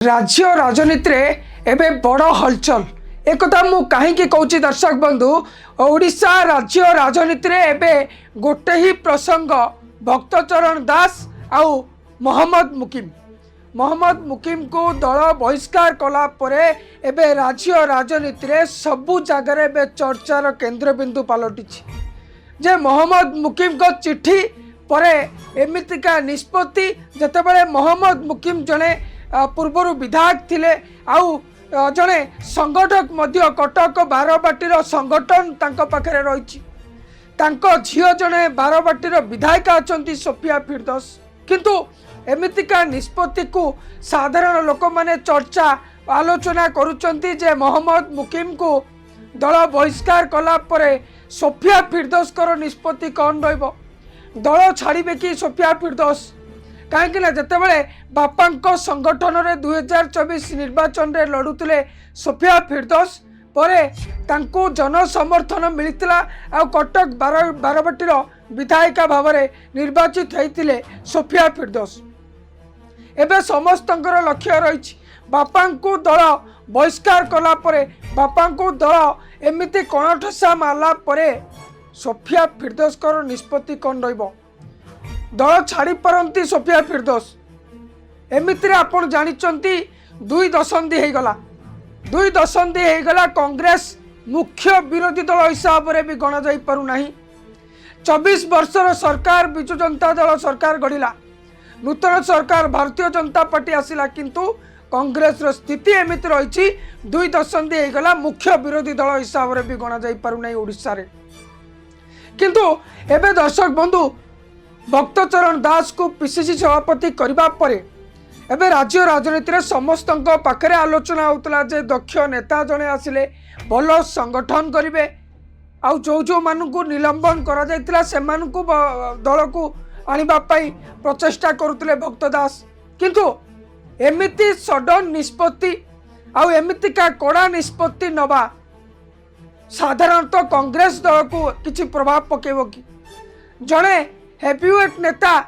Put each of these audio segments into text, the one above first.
राज्य राजनीति एबे बड़ हलचल एक मु कहीं कहूँ दर्शक बंधु ओडिशा राज्य राजनीति एबे गोटे ही प्रसंग भक्तचरण दास आउ मोहम्मद मुकिम को दल बहिष्कार कला परे एबे राज्य राजनीति सबु जगार एबे चर्चार केन्द्रबिंदु पलटि जे मोहम्मद मुकिम को चिट्ठी परे एमितिका निष्पत्ति जेतेबेले मोहम्मद मुकिम जने पूर्वर विधायक थिले आउ जड़े संगठक मध्य कटक बारबाटीर संगठन तांको पाखरे रही झील जड़े बारबाटीर विधायिका अच्छा सोफिया फिरदौस किंतु एमितिका निष्पत्ति को साधारण लोक माने चर्चा आलोचना करुचंती जे मोहम्मद मुकिम को दल बहिष्कार कला परे सोफिया फिरदौस कर निष्पत्ति कौन रहिबो दल छाड़िबे कि सोफिया फिरदौस कहीं जितेबाला बापा संगठन रे 2024 निर्वाचन रे लड़ुले सोफिया फिरदौस परे तांको जन समर्थन मिलता आ कटक बारबाटीर विधायिका भाव में निर्वाचित होते सोफिया फिरदौस एबे समस्त लक्ष्य रही बापा को दल बहिष्कार कला परे बापा को दल एमती कणठसा मारला परे सोफिया फिरदौस कर निष्पत्ति कौन रहिबो दल छाड़ी पारती सोफिया फिरदौस एमिति आपण जानिचंती 2 दशंधि हो गला कांग्रेस मुख्य विरोधी दल हिसाब से भी गणा जाई पारु नाही 24 वर्षर सरकार बिजु जनता दल सरकार गढ़िला नूतन सरकार भारतीय जनता पार्टी आसिला किंतु कांग्रेस रो स्थिति एमिति रही 2 दशंधि हो गला मुख्य विरोधी दल हिसाब से भी गणा जाई पारु नाही ओडिशा रे किंतु एबे दर्शक बंधु भक्तचरण दास को पीसीसी सभापति करबा परे एबे राज्य राजनीति समस्त पाखरे आलोचना होता जे दक्ष नेता जड़े आसिले भल संगठन करेंगे आउ जो मानू निलंबन करा जायतिला से मानू दल को आनिबापाई प्रचेष्टा करुले भक्त दास किंतु एमिति सडन निष्पत्ति आउ एमितिका कड़ा निष्पत्ति नवा साधारणतः कांग्रेस दल को किछि प्रभाव पकेबो कि जड़े हेवीवेट नेता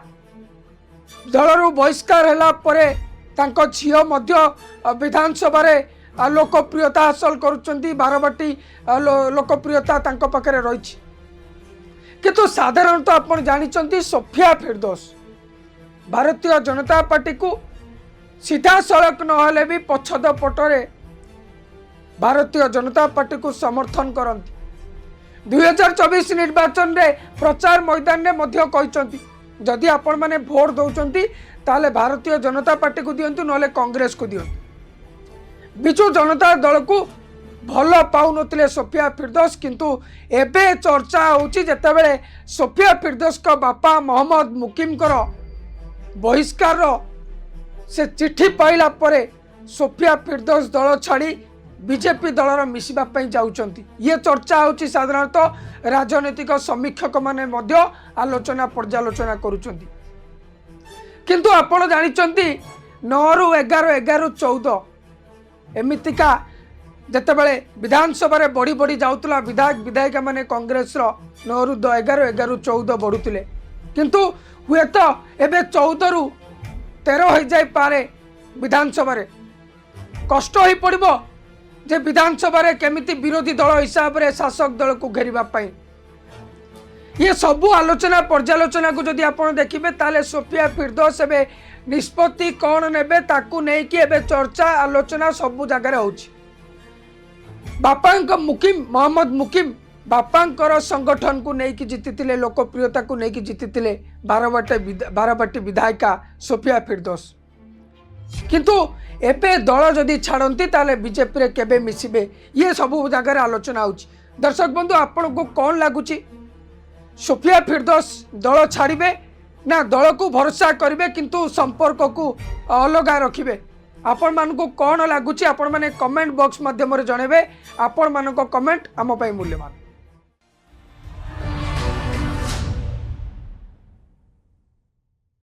दलरू बहिष्कार होला परे तांको झियो मध्य विधानसभा लोकप्रियता हासिल करुचंती बारबाटी लोकप्रियता तांको पाखरे रही किंतु साधारणतः आपण जानिचंती सोफिया फिरदौस भारतीय जनता पार्टी को सीधा सड़क नहले भी पछद पटरे भारतीय जनता पार्टी को समर्थन करती 2024 निर्वाचन रे प्रचार मैदान में मध्य कहते जदि आपण माने भोट दौरान ताले भारतीय जनता पार्टी को दिंतु ना कांग्रेस को दिंतु बिजु जनता दल को भल पाऊन सोफिया फिरदौस किंतु एबे चर्चा होची जेतेबेले सोफिया फिरदौस का बापा मोहम्मद मुकिम कर बहिष्कार से चिट्ठी पाइला परे सोफिया फिरदौस दल छाड़ी बीजेपी दलर मिसवाई जाउचंती ये चर्चा होची साधारणतः राजनीतिक समीक्षक माने मध्य आलोचना पर्यालोचना करुचंती किंतु आपण जानिचंती 9 रु 11 11 रु 14 एमितिका जेतेबेले विधानसभा रे बढ़ी जाउतला विधायक विधायिका माने कांग्रेस रो 9 रु 11 11 रु 14 बढ़ुतिले किंतु हुए तो एबे 14 रु 13 हो जाय पारे विधानसभा रे कष्ट ही पड़िबो जे विधानसभा रे केमिति विरोधी दल हिसाब से शासक दल को घेरिबा पाई ये सबू आलोचना पर्यालोचना को जदि आपण देखिबे ताले सोफिया फिरदौस एबे निष्पत्ति कौन नेबे ताकू नै कि एबे चर्चा आलोचना सबू जगह होची बापा मुकिम मोहम्मद मुकिम बापा संगठन को नै कि जीतितिले लोकप्रियता को नै कि जीतितिले बारबाटी विधायिका सोफिया फिरदौस किंतु एबे दल जदि छाड़ती ताले बीजेपी रे केबे मिसिबे ये सब जगह आलोचना होची दर्शक बंधु आपण को कौन लगुच सोफिया फिरदौस दल छाड़िबे ना दल को भरोसा करेंगे किंतु संपर्क को अलग रखिबे आपण मान को कौन लगुच आपण माने कमेंट बॉक्स माध्यम रे जणेबे आपण मान को कमेंट आम पई मूल्यवान।